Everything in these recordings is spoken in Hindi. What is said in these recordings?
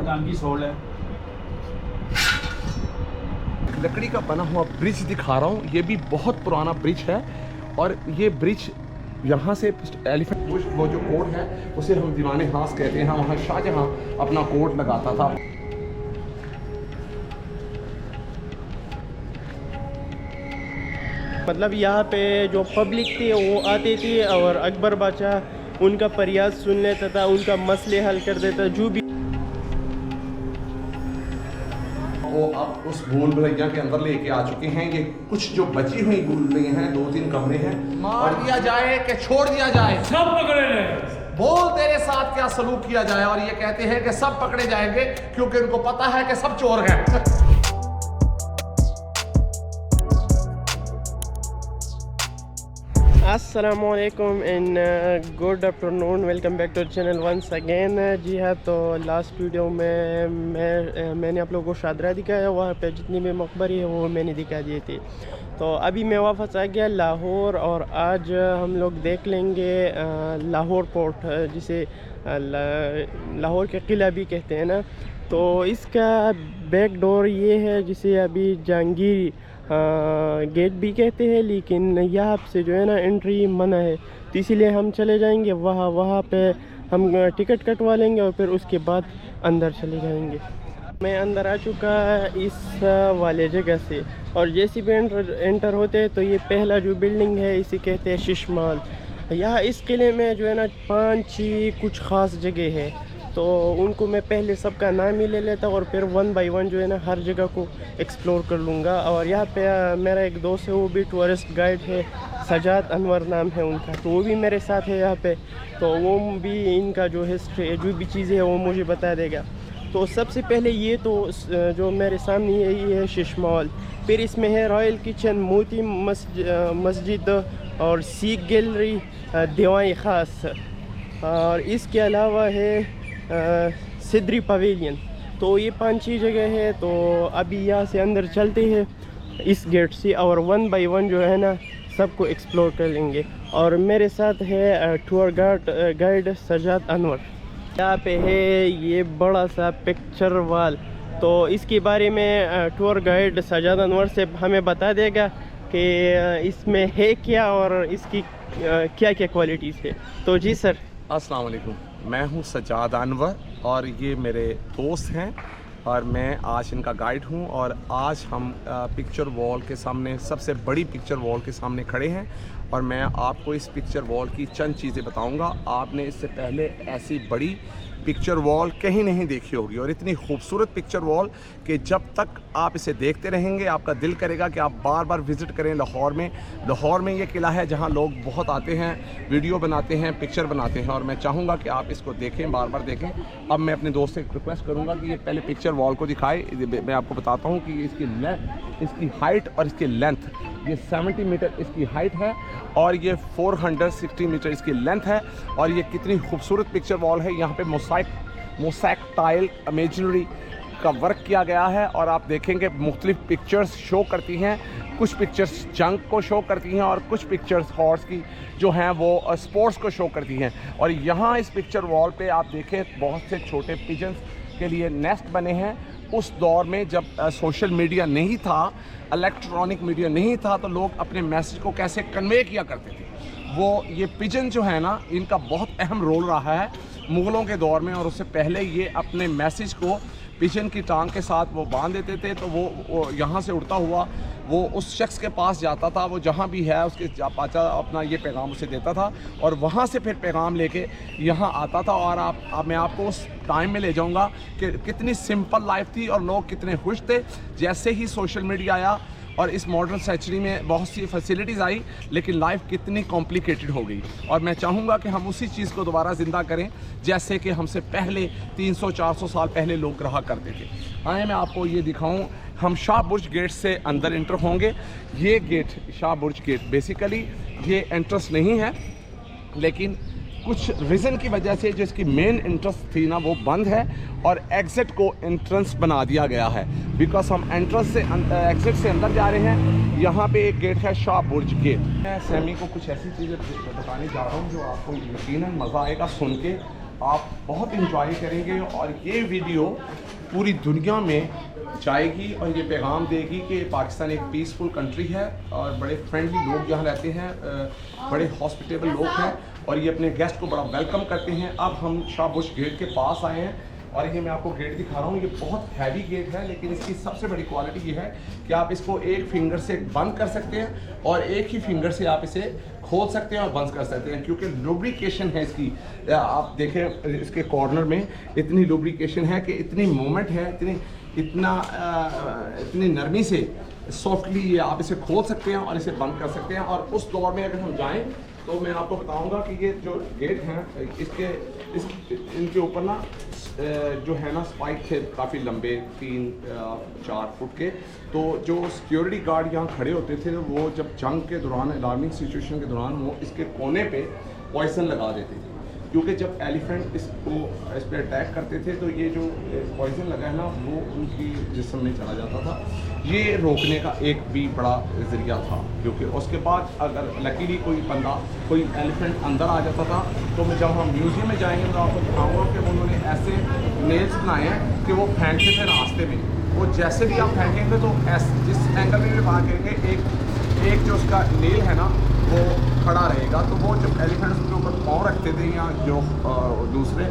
मकान की सोल है। लकड़ी का बना हुआ ब्रिज दिखा रहा हूँ। ये भी बहुत पुराना ब्रिज है और ये ब्रिज यहाँ से एलिफेंट बुश वो जो कोट है उसे हम दीवाने हास कहते हैं। वहाँ शाहजहाँ अपना कोट लगाता था। मतलब यहाँ पे जो पब्लिक थी वो आती थी और अकबर बादशाह उनका प्रयास सुन लेता था, उनका मसले हल कर देता, जो भी वो अब उस भूल भुलैया के अंदर लेके आ चुके हैं। ये कुछ जो बची हुई भूल भुलैया हैं, 2-3 कमरे हैं। मार दिया जाए कि छोड़ दिया जाए, सब पकड़े गए। बोल तेरे साथ क्या सलूक किया जाए। और ये कहते हैं कि सब पकड़े जाएंगे क्योंकि उनको पता है कि सब चोर हैं। अस्सलामुअलैकुम and good afternoon, welcome back to channel once again. जी हाँ, तो लास्ट वीडियो में मैंने आप लोगों को शादरा दिखाया, वहाँ पे जितनी भी मकबरी है वो मैंने दिखा दिए थे। तो अभी मैं वापस आ गया लाहौर और आज हम लोग देख लेंगे लाहौर पोर्ट, जिसे लाहौर के किला भी कहते हैं ना। तो इसका बैक डोर ये है जिसे अभी जहांगीर गेट भी कहते हैं, लेकिन यहाँ से जो है ना एंट्री मना है। तो इसीलिए हम चले जाएंगे वहाँ पे हम टिकट कटवा लेंगे और फिर उसके बाद अंदर चले जाएंगे। मैं अंदर आ चुका इस वाले जगह से और जैसे भी एंटर होते हैं तो ये पहला जो बिल्डिंग है इसे कहते हैं शीशमाल। यहाँ इस किले में जो है ना 5-6 कुछ ख़ास जगह है, तो उनको मैं पहले सबका नाम ही ले लेता और फिर 1 बाय 1 जो है ना हर जगह को एक्सप्लोर कर लूँगा। और यहाँ पे मेरा एक दोस्त है, वो भी टूरिस्ट गाइड है, सजाद अनवर नाम है उनका, तो वो भी मेरे साथ है यहाँ पे। तो वो भी इनका जो हिस्ट्री जो भी चीज़ें है वो मुझे बता देगा। तो सबसे पहले ये तो जो मेरे सामने है ये है शीशमाल। फिर इसमें है रॉयल किचन, मोती मस्जिद और सिख गैलरी, दीवान ख़ास, और इसके अलावा है सिद्री पवेलियन। तो ये 5-6 जगह है। तो अभी यहाँ से अंदर चलते हैं इस गेट से और 1 बाय 1 जो है ना सबको एक्सप्लोर कर लेंगे। और मेरे साथ है टूर गाइड सजाद अनवर। यहाँ पे है ये बड़ा सा पिक्चर वॉल, तो इसके बारे में टूर गाइड सजाद अनवर से हमें बता देगा कि इसमें है क्या और इसकी क्या क्या क्वालिटीज़ है। तो जी सर। अस्सलाम वालेकुम, मैं हूं सजाद अनवर और ये मेरे दोस्त हैं और मैं आज इनका गाइड हूं। और आज हम पिक्चर वॉल के सामने, सबसे बड़ी पिक्चर वॉल के सामने खड़े हैं और मैं आपको इस पिक्चर वॉल की चंद चीज़ें बताऊंगा। आपने इससे पहले ऐसी बड़ी पिक्चर वॉल कहीं नहीं देखी होगी और इतनी खूबसूरत पिक्चर वॉल कि जब तक आप इसे देखते रहेंगे आपका दिल करेगा कि आप बार बार विज़िट करें लाहौर में। लाहौर में ये किला है जहां लोग बहुत आते हैं, वीडियो बनाते हैं, पिक्चर बनाते हैं और मैं चाहूँगा कि आप इसको देखें, बार बार देखें। अब मैं अपने दोस्त से रिक्वेस्ट करूँगा कि ये पहले पिक्चर वॉल को दिखाए। मैं आपको बताता हूँ कि इसकी हाइट और इसकी लेंथ, ये 70 मीटर इसकी हाइट है और ये 460 मीटर इसकी लेंथ है। और ये कितनी खूबसूरत पिक्चर वॉल है। यहाँ पे मोसैक टाइल इमेजिनरी का वर्क किया गया है और आप देखेंगे मुख्तलिफ पिक्चर्स शो करती हैं। कुछ पिक्चर्स जंग को शो करती हैं और कुछ पिक्चर्स हॉर्स की जो हैं वो स्पोर्ट्स को शो करती हैं। और यहाँ इस पिक्चर वॉल पे आप देखें बहुत से छोटे पिजन्स के लिए नेस्ट बने हैं। उस दौर में जब सोशल मीडिया नहीं था, इलेक्ट्रॉनिक मीडिया नहीं था, तो लोग अपने मैसेज को कैसे कन्वे किया करते थे। वो ये पिजन जो है ना, इनका बहुत अहम रोल रहा है मुग़लों के दौर में। और उससे पहले ये अपने मैसेज को पिजन की टांग के साथ वो बांध देते थे, तो वो यहाँ से उड़ता हुआ वो उस शख्स के पास जाता था, वो जहाँ भी है उसके पाचा अपना ये पैगाम उसे देता था और वहाँ से फिर पैगाम लेके यहाँ आता था। और मैं आपको उस टाइम में ले जाऊँगा कि कितनी सिंपल लाइफ थी और लोग कितने खुश थे। जैसे ही सोशल मीडिया आया और इस मॉडर्न सेंचुरी में बहुत सी फैसिलिटीज़ आई, लेकिन लाइफ कितनी कॉम्प्लिकेटेड हो गई। और मैं चाहूँगा कि हम उसी चीज़ को दोबारा ज़िंदा करें जैसे कि हमसे पहले 300-400 साल पहले लोग रहा करते थे। आए मैं आपको ये दिखाऊँ। हम शाह बुर्ज गेट से अंदर इंटर होंगे। ये गेट शाह बुर्ज गेट बेसिकली ये एंट्रेंस नहीं है, लेकिन कुछ रीज़न की वजह से जो इसकी मेन एंट्रेंस थी ना वो बंद है और एग्ज़िट को एंट्रेंस बना दिया गया है। बिकॉज हम एंट्रेंस से एग्ज़िट से अंदर जा रहे हैं। यहाँ पे एक गेट है शाह बुर्ज गेट। मैं सैमी को कुछ ऐसी चीज़ें बताने जा रहा हूँ जो आपको यकीनन मज़ा आएगा सुन के। आप बहुत इंजॉय करेंगे और ये वीडियो पूरी दुनिया में जाएगी और ये पैगाम देगी कि पाकिस्तान एक पीसफुल कंट्री है और बड़े फ्रेंडली लोग यहाँ रहते हैं, बड़े हॉस्पिटेबल लोग हैं और ये अपने गेस्ट को बड़ा वेलकम करते हैं। अब हम शाहबुश गेट के पास आए हैं और ये मैं आपको गेट दिखा रहा हूँ। ये बहुत हैवी गेट है, लेकिन इसकी सबसे बड़ी क्वालिटी ये है कि आप इसको एक फिंगर से बंद कर सकते हैं और एक ही फिंगर से आप इसे खोल सकते हैं और बंद कर सकते हैं, क्योंकि लुब्रिकेशन है इसकी। आप देखें इसके कॉर्नर में इतनी लुब्रिकेशन है कि इतनी मूवमेंट है, इतनी नरमी से सॉफ्टली ये आप इसे खोल सकते हैं और इसे बंद कर सकते हैं। और उस दौर में अगर हम जाएं तो मैं आपको बताऊंगा कि ये जो गेट हैं इनके ऊपर ना जो है ना स्पाइक थे काफ़ी लंबे 3-4 फुट के। तो जो सिक्योरिटी गार्ड यहाँ खड़े होते थे वो जब जंग के दौरान, अलार्मिंग सिचुएशन के दौरान वो इसके कोने पे पॉइजन लगा देते थे, क्योंकि जब एलिफेंट इस पर अटैक करते थे तो ये जो पॉइजन लगा है ना वो उनकी जिस्म में चला जाता था। ये रोकने का एक भी बड़ा ज़रिया था, क्योंकि उसके बाद अगर लकीली कोई एलिफेंट अंदर आ जाता था तो जब हम म्यूज़ियम में जाएंगे तो आपको दिखाऊंगा कि उन्होंने ऐसे नेल्स बनाए हैं कि वो फेंकते थे रास्ते में। वो जैसे भी आप फेंकेंगे तो जिस एंगल में भी बात करेंगे एक जो उसका नेल है ना वो खड़ा रहेगा। तो वो जब एलिफेंट्स के ऊपर पाँव रखते थे या जो दूसरे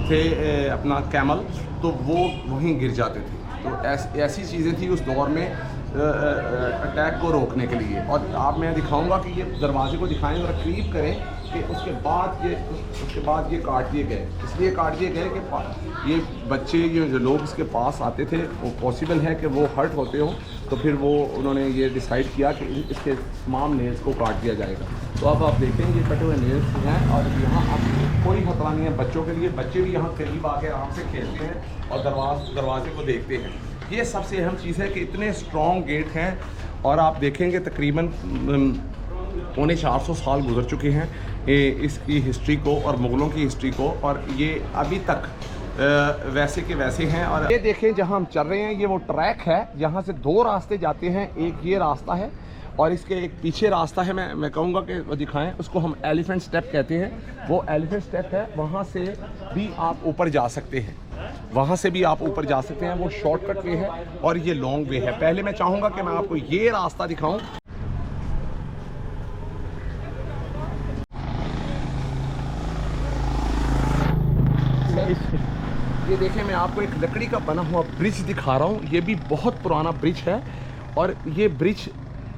थे अपना कैमल, तो वो वहीं गिर जाते थे। तो ऐसी चीज़ें थी उस दौर में अटैक को रोकने के लिए। और आप मैं दिखाऊंगा कि ये दरवाजे को दिखाएं और करीब करें कि उसके बाद ये काट दिए गए। इसलिए काट दिए गए कि ये बच्चे, ये जो लोग इसके पास आते थे, वो पॉसिबल है कि वो हर्ट होते हों, तो फिर वो उन्होंने ये डिसाइड किया कि इसके तमाम नेल्स को काट दिया जाएगा। तो अब आप देखें ये कटे हुए नेल्स हैं और यहाँ अब कोई खतरा नहीं है बच्चों के लिए। बच्चे भी यहाँ करीब आके आराम से खेलते हैं और दरवाजे को देखते हैं। ये सबसे अहम चीज़ है कि इतने स्ट्रॉन्ग गेट हैं और आप देखेंगे तकरीबन 450 साल गुजर चुके हैं इसकी हिस्ट्री को और मुग़लों की हिस्ट्री को, और ये अभी तक वैसे के वैसे हैं। और ये देखें जहाँ हम चल रहे हैं ये वो ट्रैक है, यहाँ से 2 रास्ते जाते हैं। एक ये रास्ता है और इसके एक पीछे रास्ता है, मैं कहूँगा कि वो दिखाएं, उसको हम एलिफेंट स्टेप कहते हैं। वो एलिफेंट स्टेप है, वहाँ से भी आप ऊपर जा सकते हैं, जा सकते हैं। वो शॉर्टकट वे है और ये लॉन्ग वे है। पहले मैं चाहूँगा कि मैं आपको ये रास्ता दिखाऊँ। ये देखें, मैं आपको एक लकड़ी का बना हुआ ब्रिज दिखा रहा हूँ। ये भी बहुत पुराना ब्रिज है और ये ब्रिज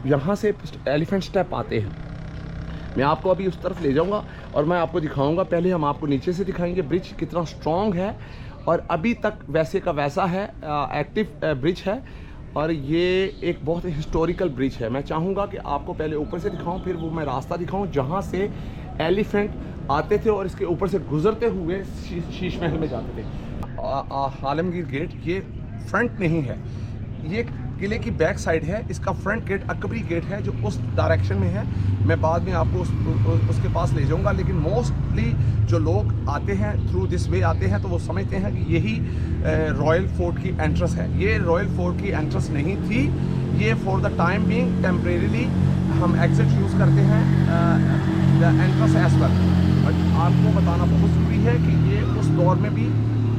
यहाँ से एलिफेंट स्टेप आते हैं। मैं आपको अभी उस तरफ ले जाऊँगा और मैं आपको दिखाऊँगा। पहले हम आपको नीचे से दिखाएंगे ब्रिज कितना स्ट्रॉन्ग है और अभी तक वैसे का वैसा है, एक्टिव ब्रिज है। और ये एक बहुत ही हिस्टोरिकल ब्रिज है। मैं चाहूँगा कि आपको पहले ऊपर से दिखाऊँ, फिर वो मैं रास्ता दिखाऊँ जहाँ से एलिफेंट आते थे और इसके ऊपर से गुजरते हुए शीश महल में जाते थे। आलमगीर गेट ये फ्रंट नहीं है, ये किले की बैक साइड है। इसका फ्रंट गेट अकबरी गेट है जो उस डायरेक्शन में है। मैं बाद में आपको उसके पास ले जाऊंगा, लेकिन मोस्टली जो लोग आते हैं थ्रू दिस वे आते हैं तो वो समझते हैं कि यही रॉयल फोर्ट की एंट्रेंस है। ये रॉयल फोर्ट की एंट्रेंस नहीं थी, ये for the time being temporarily हम एग्जिट यूज़ करते हैं the entrance as well. But आपको बताना बहुत ज़रूरी है कि ये उस दौर में भी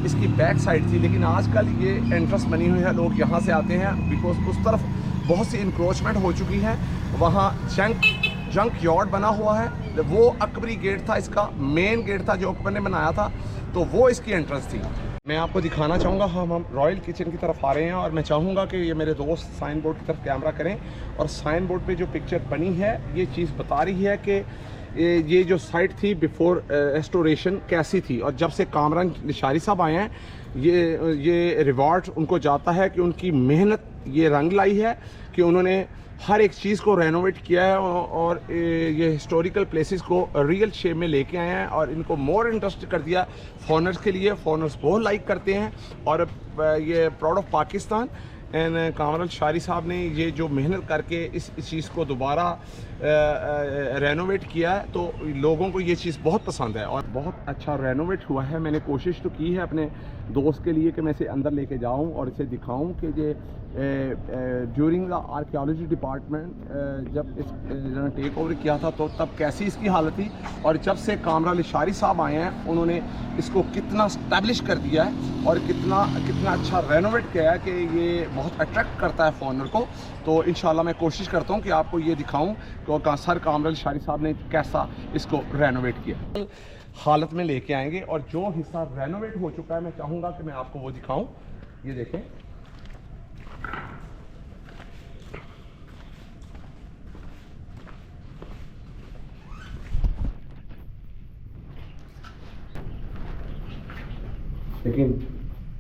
इसकी बैक साइड थी, लेकिन आजकल ये एंट्रेंस बनी हुई है। लोग यहाँ से आते हैं बिकॉज उस तरफ बहुत सी इंक्रोचमेंट हो चुकी है। वहाँ जंक यार्ड बना हुआ है, वो अकबरी गेट था, इसका मेन गेट था जो अकबर ने बनाया था, तो वो इसकी एंट्रेंस थी। मैं आपको दिखाना चाहूँगा, हम रॉयल किचन की तरफ आ रहे हैं और मैं चाहूँगा कि ये मेरे दोस्त साइन बोर्ड की तरफ कैमरा करें और साइन बोर्ड पे जो पिक्चर बनी है ये चीज़ बता रही है कि ये जो साइट थी बिफोर रेस्टोरेशन कैसी थी। और जब से कामरान निशारी साहब आए हैं ये रिवार्ड उनको जाता है कि उनकी मेहनत ये रंग लाई है कि उन्होंने हर एक चीज़ को रेनोवेट किया है और ये हिस्टोरिकल प्लेसेस को रियल शेप में लेके आए हैं और इनको मोर इंटरेस्ट कर दिया फॉरेनर्स के लिए। फॉरेनर्स बहुत लाइक करते हैं और ये proud of Pakistan and Kamran शारी साहब ने ये जो मेहनत करके इस चीज़ को दोबारा रेनोवेट किया है, तो लोगों को ये चीज़ बहुत पसंद है और बहुत अच्छा रेनोवेट हुआ है। मैंने कोशिश तो की है अपने दोस्त के लिए कि मैं इसे अंदर लेके जाऊं और इसे दिखाऊं कि ये ड्यूरिंग द आर्कियोलॉजी डिपार्टमेंट जब इस टेक ओवर किया था तो तब कैसी इसकी हालत थी, और जब से कामरान लिशारी साहब आए हैं उन्होंने इसको कितना स्टैब्लिश कर दिया है और कितना अच्छा रेनोवेट किया है कि ये बहुत अट्रैक्ट करता है फॉरनर को। तो इंशाल्लाह मैं कोशिश करता हूँ कि आपको ये दिखाऊँ कि सर कामरान लिशारी साहब ने कैसा इसको रेनोवेट किया, हालत में लेके आएंगे। और जो हिस्सा रेनोवेट हो चुका है मैं चाहूँगा कि मैं आपको वो दिखाऊँ। ये देखें, लेकिन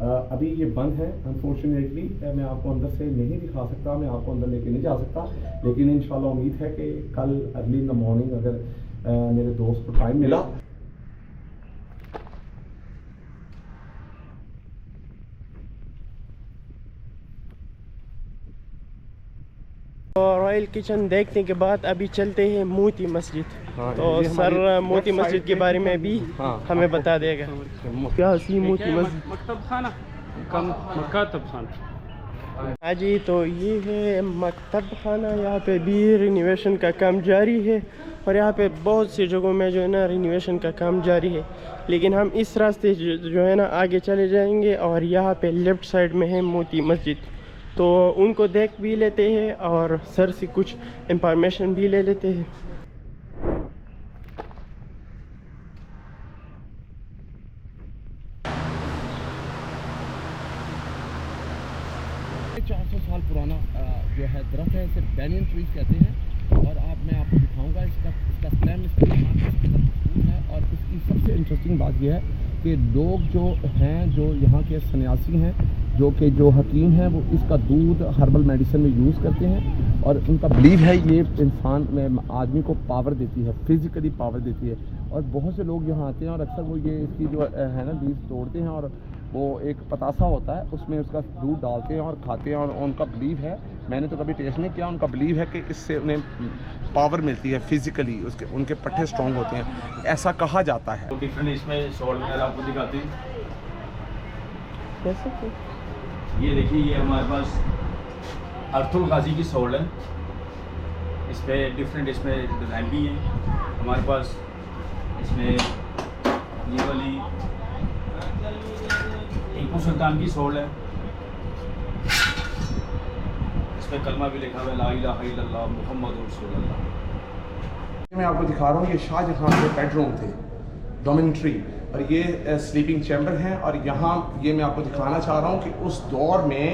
अभी ये बंद है अनफॉर्चुनेटली। मैं आपको अंदर से नहीं दिखा सकता, मैं आपको अंदर लेके नहीं जा सकता, लेकिन इंशाल्लाह उम्मीद है कि कल अर्ली इन द मॉर्निंग अगर मेरे दोस्त को टाइम मिला रॉयल किचन देखने के बाद अभी चलते हैं मोती मस्जिद। हाँ, तो सर मोती मस्जिद के बारे में भी हमें बता देगा। क्या सी मोती मस्जिद? मकतब खाना मकतब खाना। हाँ जी, तो ये है मकतब खाना। यहाँ पे भी रिनोवेशन का काम जारी है और यहाँ पे बहुत सी जगहों में जो है ना रिनोवेशन का काम जारी है, लेकिन हम इस रास्ते जो है ना आगे चले जाएंगे और यहाँ पे लेफ़्ट साइड में है मोती मस्जिद। तो उनको देख भी लेते हैं और सर से कुछ इंफॉर्मेशन भी ले लेते हैं। 400 साल पुराना जो है दरख्त है, इसे बैनियन ट्री कहते हैं। और मैं आपको दिखाऊंगा इसका स्टेम है। और इसकी सबसे इंटरेस्टिंग बात यह है कि लोग जो हैं, जो यहाँ के सन्यासी हैं, जो हकीम हैं, वो इसका दूध हर्बल मेडिसिन में यूज़ करते हैं और उनका बिलीव है ये इंसान में आदमी को पावर देती है, फिज़िकली पावर देती है। और बहुत से लोग यहाँ आते हैं और अक्सर वो ये इसकी जो है ना लीव्स तोड़ते हैं और वो एक पतासा होता है उसमें उसका दूध डालते हैं और खाते हैं। और उनका बिलीव है, मैंने तो कभी टेस्ट नहीं किया, उनका बिलीव है कि इससे उन्हें पावर मिलती है फिज़िकली, उनके पट्टे स्ट्रॉन्ग होते हैं, ऐसा कहा जाता है। तो डिफरेंट इसमें शॉल वगैरह आपको दिखाते हैं। ये देखिए, ये हमारे पास अर्थुल गाजी की शॉल है। इस पर डिफरेंट इसमें डिज़ाइन भी हैं हमारे पास। इसमें ये वाली टीपू सुल्तान की शॉल है, इसमें कलमा भी लिखा हुआ है, ला इलाहा इल्लल्लाह मुहम्मद रसूलुल्लाह। मैं आपको दिखा रहा हूँ, ये शाहजहां के बेडरूम थे, डोमिनेटरी, और ये स्लीपिंग चैम्बर है। और यहाँ ये मैं आपको दिखाना चाह रहा हूँ कि उस दौर में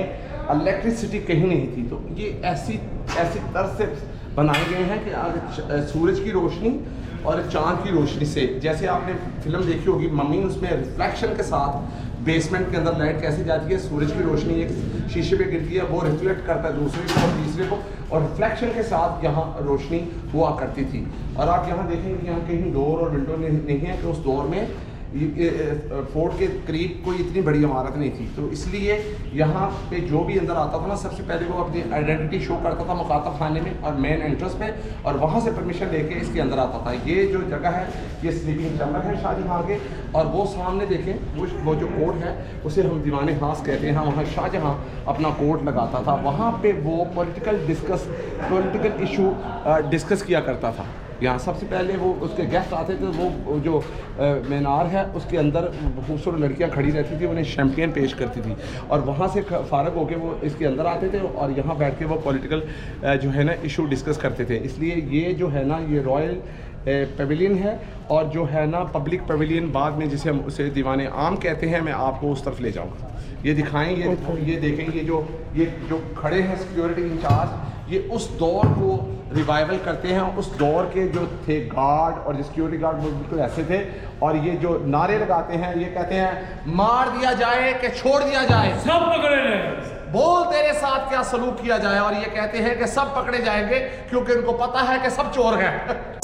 इलेक्ट्रिसिटी कहीं नहीं थी, तो ये ऐसी तरह से बनाए गए हैं कि सूरज की रोशनी और चांद की रोशनी से, जैसे आपने फिल्म देखी होगी मम्मी, उसमें रिफ्लेक्शन के साथ बेसमेंट के अंदर लाइट कैसे जाती है, सूरज की रोशनी एक शीशे पे गिरती है, वो रिफ्लेक्ट करता है दूसरे को और तीसरे को, और रिफ्लेक्शन के साथ यहाँ रोशनी हुआ करती थी। और आप यहाँ देखेंगे कि यहाँ कहीं डोर और विंडो नहीं है, कि उस दौर में फोर्ट के करीब कोई इतनी बड़ी इमारत नहीं थी। तो इसलिए यहाँ पे जो भी अंदर आता था ना, सबसे पहले वो अपनी आइडेंटिटी शो करता था मुखातब खाने में और मेन एंट्रेंस पे, और वहाँ से परमिशन लेके इसके अंदर आता था। ये जो जगह है ये स्लीपिंग चैम्बर है शाहजहाँ के। और वो सामने देखें, वो जो कोर्ट है उसे हम दीवाने खास कहते हैं, वहाँ शाहजहाँ अपना कोर्ट लगाता था। वहाँ पर वो पॉलिटिकल इशू डिस्कस किया करता था। यहाँ सबसे पहले वो उसके गेस्ट आते थे, वो जो मीनार है उसके अंदर खूबसूरत लड़कियाँ खड़ी रहती थी, उन्हें शैम्पेन पेश करती थी, और वहाँ से फारग होकर वो इसके अंदर आते थे और यहाँ बैठ के वो पॉलिटिकल जो है ना इशू डिस्कस करते थे। इसलिए ये जो है ना ये रॉयल पेविलियन है, और जो है ना पब्लिक पेविलियन बाद में जिसे हम उसे दीवाने आम कहते हैं, मैं आपको उस तरफ ले जाऊँगा। ये दिखाएँ, ये देखेंगे ये जो खड़े हैं सिक्योरिटी इंचार्ज, ये उस दौर को रिवाइवल करते हैं। उस दौर के जो थे गार्ड और सिक्योरिटी गार्ड वो बिल्कुल ऐसे थे, और ये जो नारे लगाते हैं, ये कहते हैं मार दिया जाए कि छोड़ दिया जाए, सब पकड़े जाए, बोल तेरे साथ क्या सलूक किया जाए। और ये कहते हैं कि सब पकड़े जाएंगे क्योंकि उनको पता है कि सब चोर हैं।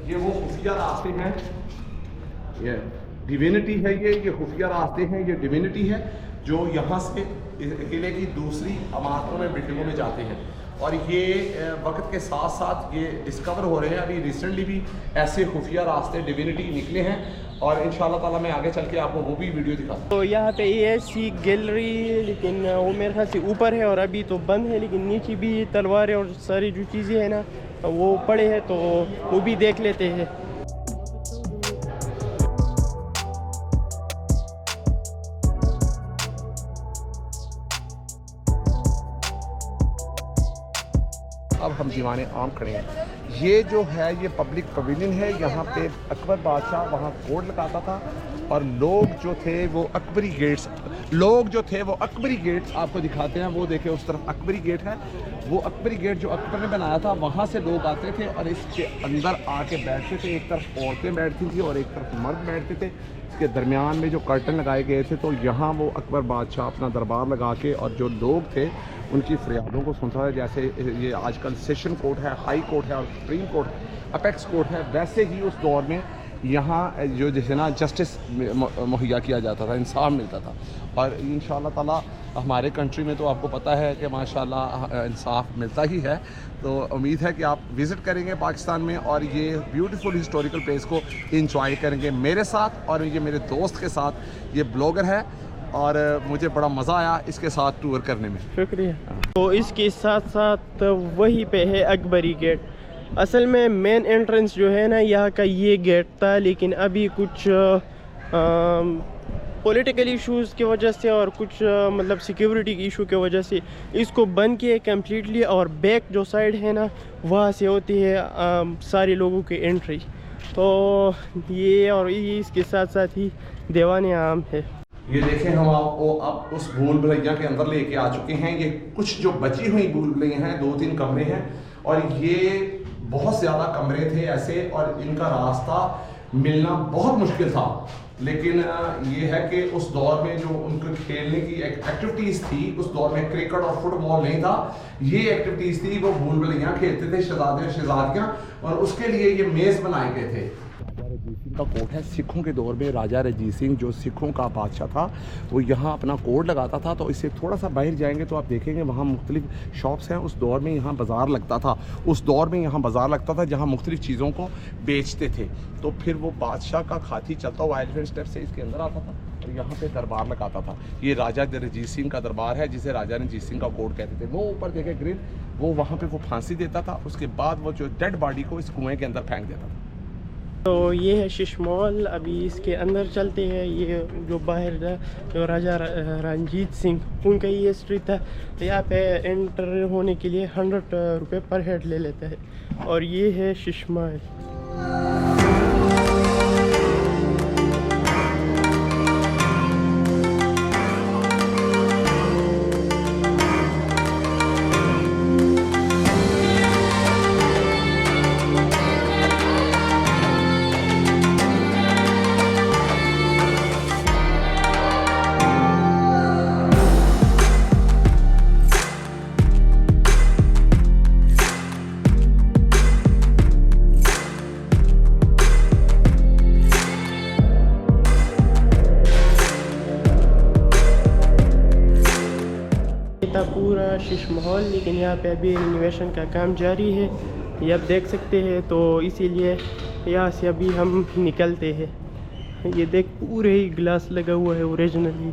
ये वो खुफिया रास्ते हैं, ये डिविनिटी है ये खुफिया रास्ते हैं, ये डिविनिटी है जो यहाँ से किले की दूसरी इमारतों में बिल्डिंगों में जाते हैं। और ये वक्त के साथ साथ ये डिस्कवर हो रहे हैं। अभी रिसेंटली भी ऐसे खुफिया रास्ते डिविनिटी निकले हैं और इंशाल्लाह ताला मैं आगे चल के आपको वो भी वीडियो दिखाता हूँ। तो यहाँ पे ASC गैलरी, लेकिन वो मेरे ख्याल से ऊपर है और अभी तो बंद है, लेकिन नीचे भी तलवारें और सारी जो चीज़ें हैं ना वो पड़े हैं, तो वो भी देख लेते हैं। अब हम दीवाने आम खड़े हैं। ये जो है ये पब्लिक पवेलियन है। यहाँ पे अकबर बादशाह वहाँ कोड लगाता था और लोग जो थे वो अकबरी गेट्स आपको दिखाते हैं। वो देखें उस तरफ अकबरी गेट है, वो अकबरी गेट जो अकबर ने बनाया था, वहाँ से लोग आते थे और इसके अंदर आके बैठते थे। एक तरफ औरतें बैठती थी और एक तरफ मर्द बैठते थे। इसके दरमियान में जो कर्टन लगाए गए थे, तो यहाँ वो अकबर बादशाह अपना दरबार लगा के और जो लोग थे उनकी फरियादों को सुनता है। जैसे ये आजकल सेशन कोर्ट है, हाई कोर्ट है और सुप्रीम कोर्ट, अपेक्स कोर्ट है, वैसे ही उस दौर में यहाँ जो जैसे ना जस्टिस मुहैया किया जाता था, इंसाफ मिलता था। और इंशाअल्लाह ताला हमारे कंट्री में तो आपको पता है कि माशाल्लाह इंसाफ मिलता ही है। तो उम्मीद है कि आप विज़िट करेंगे पाकिस्तान में और ये ब्यूटीफुल हिस्टोरिकल प्लेस को इंजॉय करेंगे मेरे साथ और ये मेरे दोस्त के साथ। ये ब्लॉगर है और मुझे बड़ा मज़ा आया इसके साथ टूर करने में। शुक्रिया। तो इसके साथ साथ वहीं पे है अकबरी गेट। असल में मेन एंट्रेंस जो है ना यहाँ का ये गेट था, लेकिन अभी कुछ पॉलिटिकल इश्यूज़ की वजह से और कुछ मतलब सिक्योरिटी की इशू की वजह से इसको बंद किया कम्प्लीटली। और बैक जो साइड है ना वहाँ से होती है सारे लोगों की एंट्री। तो ये और ये इसके साथ साथ ही दीवाने आम है। ये देखें हम आपको अब उस भूल भुलैया के अंदर लेके आ चुके हैं। ये कुछ जो बची हुई भूल भुलैया हैं, 2-3 कमरे हैं और ये बहुत ज़्यादा कमरे थे ऐसे और इनका रास्ता मिलना बहुत मुश्किल था। लेकिन ये है कि उस दौर में जो उनके खेलने की एक्टिविटीज़ थी, उस दौर में क्रिकेट और फुटबॉल नहीं था, ये एक्टिविटीज़ थी। वो भूल भुलैया खेलते थे शहजादे और शहजादियाँ, और उसके लिए ये मेज़ बनाए गए थे। का कोट है सिखों के दौर में। राजा रंजीत सिंह जो सिखों का बादशाह था, वो यहाँ अपना कोड लगाता था। तो इससे थोड़ा सा बाहर जाएंगे तो आप देखेंगे वहाँ मुख्तलिफ शॉप्स हैं। उस दौर में यहाँ बाज़ार लगता था, जहाँ मुख्तलिफ चीज़ों को बेचते थे। तो फिर वो बादशाह का खाती चलता हुआ एलिफेंट स्टेप से इसके अंदर आता था और यहाँ पे दरबार लगाता था। ये राजा रंजीत सिंह का दरबार है, जिसे राजा रंजीत सिंह का कोड कहते थे। वो ऊपर देखे ग्रिल, वो वहाँ पे वो फांसी देता था। उसके बाद वो जो डेड बॉडी को इस कुएँ के अंदर फेंक देता था। तो ये है शीश मॉल। अभी इसके अंदर चलते हैं। ये जो बाहर जो राजा रंजीत सिंह उनका ये स्ट्रीट था, यहाँ पे एंटर होने के लिए 100 रुपये पर हेड ले लेता है। और ये है शीश मॉल। पूरा शीश महल, लेकिन यहाँ पे अभी रिनोवेशन का काम जारी है, ये आप देख सकते हैं। तो इसीलिए यहाँ से अभी हम निकलते हैं। ये देख पूरे ही ग्लास लगा हुआ है ओरिजिनली।